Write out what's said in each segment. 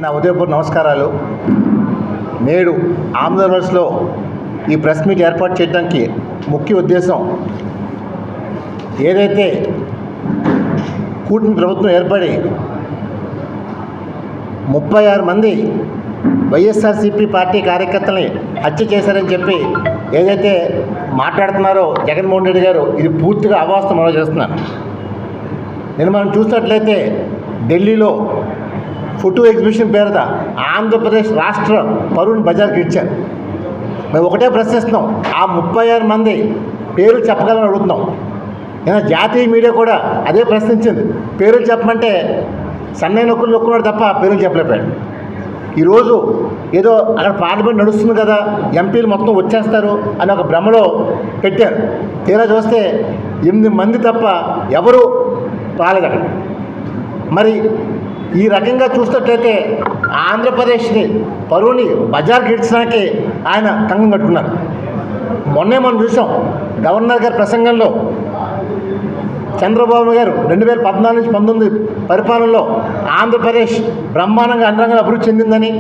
నా ఉదయపూర్ నమస్కారాలు. నేడు ఆంధ్రప్రదేశ్లో ఈ ప్రెస్ మీట్ ఏర్పాటు చేయడానికి ముఖ్య ఉద్దేశం, ఏదైతే కూటమి ప్రభుత్వం ఏర్పడి 36 మంది వైఎస్ఆర్సీపీ పార్టీ కార్యకర్తల్ని హత్య చేశారని చెప్పి ఏదైతే మాట్లాడుతున్నారో జగన్మోహన్ రెడ్డి గారు, ఇది పూర్తిగా అవాస్తవం అమలు చేస్తున్నారు. నేను మనం చూసినట్లయితే ఢిల్లీలో ఫోటో ఎగ్జిబిషన్ పేరుత ఆంధ్రప్రదేశ్ రాష్ట్ర పరువును బజార్కి ఇచ్చారు. మేము ఒకటే ప్రశ్నిస్తున్నాం, ఆ 36 మంది పేర్లు చెప్పగలని అడుగుతున్నాం. నేను జాతీయ మీడియా కూడా అదే ప్రశ్నించింది. పేర్లు చెప్పమంటే సన్నయ్య నొక్కున్నాడు తప్ప పేర్లు చెప్పలేపాడు. ఈరోజు ఏదో అక్కడ పార్లమెంట్ నడుస్తుంది కదా, ఎంపీలు మొత్తం వచ్చేస్తారు అని ఒక భ్రమలో పెట్టారు. తీరా చూస్తే 8 మంది తప్ప ఎవరు రాలేదు అక్కడ. మరి ఈ రకంగా చూసినట్లయితే ఆంధ్రప్రదేశ్ని పరువుని బజార్కి ఇడ్చడానికి ఆయన కంగం కట్టుకున్నారు. మొన్నే మనం చూసాం, గవర్నర్ గారి ప్రసంగంలో చంద్రబాబు గారు 2014 నుంచి 19 పరిపాలనలో ఆంధ్రప్రదేశ్ బ్రహ్మాండంగా అన్ని రంగాలు అభివృద్ధి చెందిందని,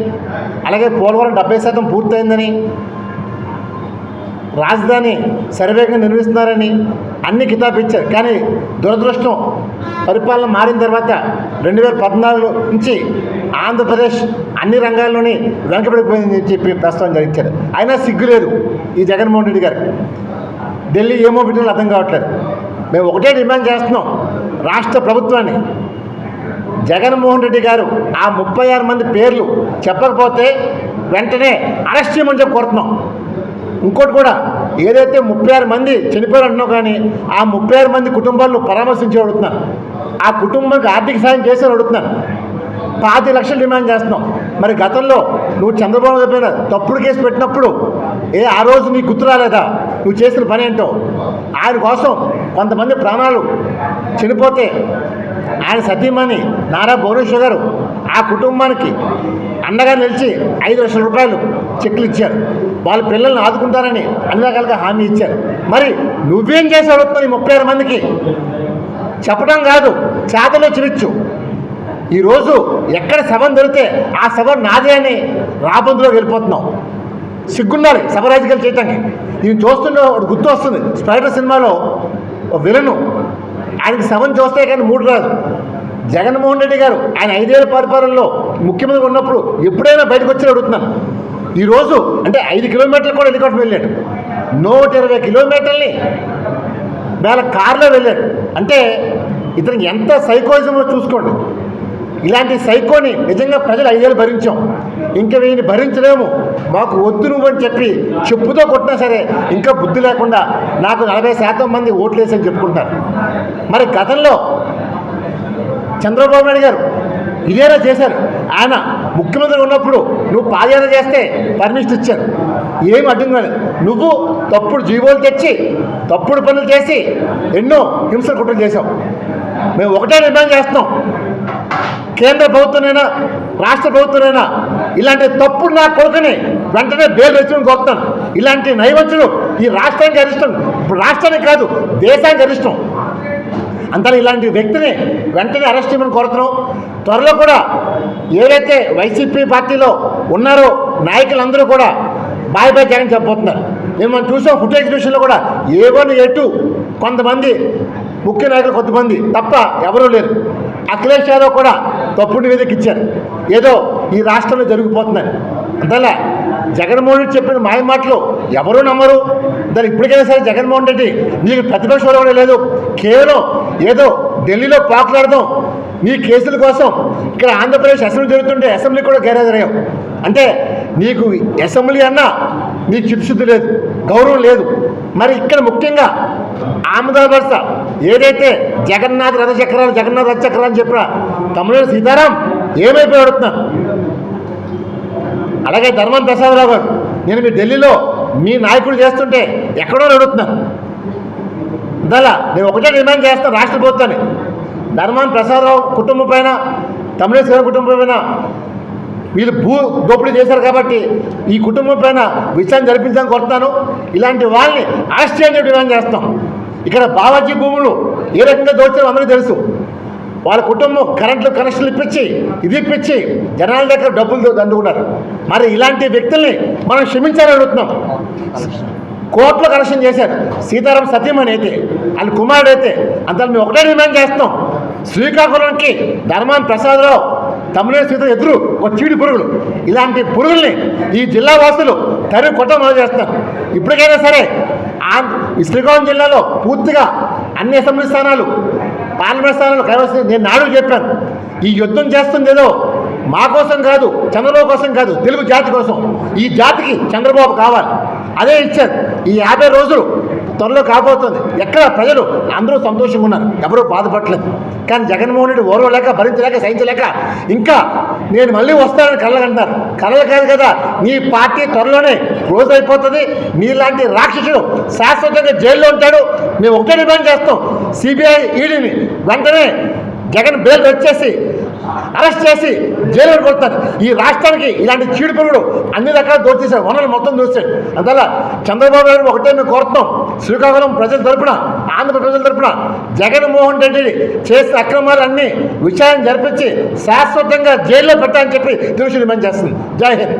అలాగే పోలవరం 70% పూర్తయిందని, రాజధాని సర్వేగా నిర్మిస్తున్నారని అన్ని కితాబు ఇచ్చారు. కానీ దురదృష్టం, పరిపాలన మారిన తర్వాత 2014 నుంచి ఆంధ్రప్రదేశ్ అన్ని రంగాల్లోని వెనకబడిపోయిందని చెప్పి ప్రస్తావన జరిగించారు. అయినా సిగ్గులేదు ఈ జగన్మోహన్ రెడ్డి గారు. ఢిల్లీ ఏమో బిడ్డలు అర్థం కావట్లేదు. మేము ఒకటే డిమాండ్ చేస్తున్నాం రాష్ట్ర ప్రభుత్వాన్ని, జగన్మోహన్ రెడ్డి గారు ఆ 36 మంది పేర్లు చెప్పకపోతే వెంటనే అరెస్ట్ చేయమని చెప్పి కోరుతున్నాం. ఇంకోటి కూడా, ఏదైతే 36 మంది చనిపోయారు అంటున్నావు, కానీ ఆ 36 మంది కుటుంబాలను పరామర్శించి అడుగుతున్నాను, ఆ కుటుంబానికి ఆర్థిక సాయం చేసి అడుగుతున్నాను. 5 లక్షలు డిమాండ్ చేస్తున్నాం. మరి గతంలో నువ్వు చంద్రబాబు గారి పైన తప్పుడు కేసు పెట్టినప్పుడు ఆ రోజు నీకు గుర్తు రాలేదా నువ్వు చేసిన పని ఏంటో? ఆయన కోసం కొంతమంది ప్రాణాలు చనిపోతే ఆయన సతీమణి నారా భువనేశ్వర్ గారు ఆ కుటుంబానికి అండగా నిలిచి 5 లక్షల రూపాయలు చెక్కులు ఇచ్చారు. వాళ్ళ పిల్లల్ని ఆదుకుంటారని అన్ని రకాలుగా హామీ ఇచ్చారు. మరి నువ్వేం చేసి అడుగుతున్నావు? ఈ 36 మందికి చెప్పడం కాదు, చేతలో చూపించు. ఈరోజు ఎక్కడ శవం దొరికితే ఆ శవం నాదే అని రాబందులోకి వెళ్ళిపోతున్నావు. సిగ్గున్నారు శవ రాజకీయాలు చేయటానికి. నేను చూస్తుంటే ఒకటి గుర్తు వస్తుంది, స్పైడర్ సినిమాలో విలను, ఆయనకి శవం చూస్తే కానీ మూడు రాదు. జగన్మోహన్ రెడ్డి గారు ఆయన 5 ఏళ్ల పరిపాలనలో ముఖ్యమంత్రి ఉన్నప్పుడు ఎప్పుడైనా బయటకు వచ్చి అడుగుతున్నాను. ఈరోజు అంటే 5 కిలోమీటర్లు కూడా హెలికాప్టర్ వెళ్ళాడు, 120 కిలోమీటర్ని వేళ కారులో వెళ్ళాడు. అంటే ఇతనికి ఎంత సైకోయిజమో చూసుకోండి. ఇలాంటి సైకోని నిజంగా ప్రజలు 5 ఏళ్ళు భరించాం, ఇంకా వీడిని భరించలేము, మాకు వద్దు నువ్వు అని చెప్పి చెప్పుతో కొట్టినా సరే ఇంకా బుద్ధి లేకుండా నాకు 40% మంది ఓట్లు వేసని చెప్పుకుంటారు. మరి గతంలో చంద్రబాబు నాయుడు గారు ఇదేనా చేశారు. ఆయన ముఖ్యమంత్రి ఉన్నప్పుడు నువ్వు పాదయాత్ర చేస్తే పర్మిషన్ ఇచ్చారు, ఏమి అడ్డం కాలేదు. నువ్వు తప్పుడు జీవోలు తెచ్చి తప్పుడు పనులు చేసి ఎన్నో హింసలు కుట్రలు చేశావు. మేము ఒకటే డిమాండ్ చేస్తున్నాం, కేంద్ర ప్రభుత్వమైనా రాష్ట్ర ప్రభుత్వమైనా ఇలాంటి తప్పుడు నా కొడుకుని వెంటనే బెయిల్ తెచ్చుకుని కోరుతాను. ఇలాంటి నైవంచులు ఈ రాష్ట్రానికి అరిష్టం, ఇప్పుడు రాష్ట్రానికి కాదు దేశానికి అరిష్టం. అంతా ఇలాంటి వ్యక్తిని వెంటనే అరెస్ట్ చేయమని కోరుతున్నాం. త్వరలో కూడా ఏదైతే వైసీపీ పార్టీలో ఉన్నారో నాయకులందరూ కూడా బాయ్ బాయ్ జగన్ చెప్పబోతున్నారు. నేను మనం చూసాం ఫోటో ఎగ్జిబిషన్లో కూడా A1 A2 కొంతమంది ముఖ్య నాయకులు కొంతమంది తప్ప ఎవరూ లేరు. అఖిలేష్ యాదవ్ కూడా తప్పుడు నివేదిక ఇచ్చారు, ఏదో ఈ రాష్ట్రంలో జరిగిపోతుందని. అందువల్ల జగన్మోహన్ రెడ్డి చెప్పిన మాయ మాటలు ఎవరూ నమ్మరు. దాన్ని ఇప్పటికైనా సరే జగన్మోహన్ రెడ్డి నీకు ప్రతిపక్ష హోదా కూడా లేదు, కేవలం ఏదో ఢిల్లీలో పాకులాడదాం నీ కేసుల కోసం ఇక్కడ ఆంధ్రప్రదేశ్ అసెంబ్లీ జరుగుతుంటే అసెంబ్లీ కూడా గైరాజరయ్యావు. అంటే నీకు అసెంబ్లీ అన్నా నీకు చిత్తశుద్ధి లేదు, గౌరవం లేదు. మరి ఇక్కడ ముఖ్యంగా ఆంధ్రప్రదేశ్ ఏదైతే జగన్నాథ్ రథచక్రాలు అని చెప్పిన తమ్ముడు సీతారాం ఏమైపోయి అడుగుతున్నాను. అలాగే ధర్మాన ప్రసాదరావు గారు, నేను మీ ఢిల్లీలో మీ నాయకుడు చేస్తుంటే ఎక్కడో అడుగుతున్నాను. దానిలా నేను ఒకటే డిమాండ్ చేస్తాను రాష్ట్ర ప్రభుత్వాన్ని, ధర్మాన ప్రసాదరావు కుటుంబం పైన తమిళ శివ కుటుంబం పైన వీళ్ళు భూ దోపిడీ చేశారు కాబట్టి ఈ కుటుంబం పైన విచారణ జరిపించాలని కోరుతున్నాను. ఇలాంటి వాళ్ళని అరెస్ట్ చేయని డిమాండ్ చేస్తాం. ఇక్కడ బావాజీ భూములు ఏ రకంగా దోచారో అందరికీ తెలుసు. వాళ్ళ కుటుంబం కరెంట్లు కనెక్షన్లు ఇప్పించి ఇది ఇప్పించి జనాల దగ్గర డబ్బులు దండుకున్నారు. మరి ఇలాంటి వ్యక్తుల్ని మనం క్షమించాలని అడుగుతున్నాం. కోర్టులో కలెక్షన్ చేశారు. సీతారాం సత్యమని అయితే ఆయన కుమారుడు అయితే అంత మేము ఒకటే డిమాండ్ చేస్తున్నాం. శ్రీకాకుళంకి ధర్మాన్ ప్రసాదరావు తమ్ముడే సీత ఎదురు ఒక చీడి పురుగులు, ఇలాంటి పురుగుల్ని ఈ జిల్లా వాసులు తరిమి కొట్ట మొదలు చేస్తున్నారు. ఇప్పటికైనా సరే శ్రీకాకుళం జిల్లాలో పూర్తిగా అన్ని అసెంబ్లీ స్థానాలు పార్లమెంట్ స్థానాలు కైవసం నేను నాడు చెప్పాను. ఈ యుద్ధం చేస్తుంది ఏదో మా కోసం కాదు, చంద్రబాబు కోసం కాదు, తెలుగు జాతి కోసం. ఈ జాతికి చంద్రబాబు కావాలి, అదే ఇచ్చారు. ఈ 50 రోజులు త్వరలో కాబోతుంది. ఎక్కడ ప్రజలు అందరూ సంతోషంగా ఉన్నారు, ఎవరూ బాధపడలేదు. కానీ జగన్మోహన్ రెడ్డి ఓర్వలేక భరించలేక సహించలేక ఇంకా నేను మళ్ళీ వస్తానని కళ్ళకంటారు. కళలు కాదు కదా, నీ పార్టీ త్వరలోనే క్లోజ్ అయిపోతుంది. మీలాంటి రాక్షసుడు శాశ్వతంగా జైల్లో ఉంటాడు. మేము ఒకటే డిమాండ్ చేస్తాం, సిబిఐ ఈడీని వెంటనే జగన్ బెయిల్ వచ్చేసి అరెస్ట్ చేసి జైలు కొడతారు. ఈ రాష్ట్రానికి ఇలాంటి చీడు పురుగుడు అన్ని రకాలు దోచేశాడు, వనరులు మొత్తం దోచాడు. అందువల్ల చంద్రబాబు నాయుడు ఒకటే మేము కోరుతున్నాం, శ్రీకాకుళం ప్రజల తరపున, ఆంధ్రప్రదేశ్ ప్రజల తరపున జగన్మోహన్ రెడ్డి చేసిన అక్రమాలన్నీ విచారణ జరిపించి శాశ్వతంగా జైల్లో పెట్టాలని చెప్పి తెలుసు డిమాండ్ చేస్తుంది. జై హింద్.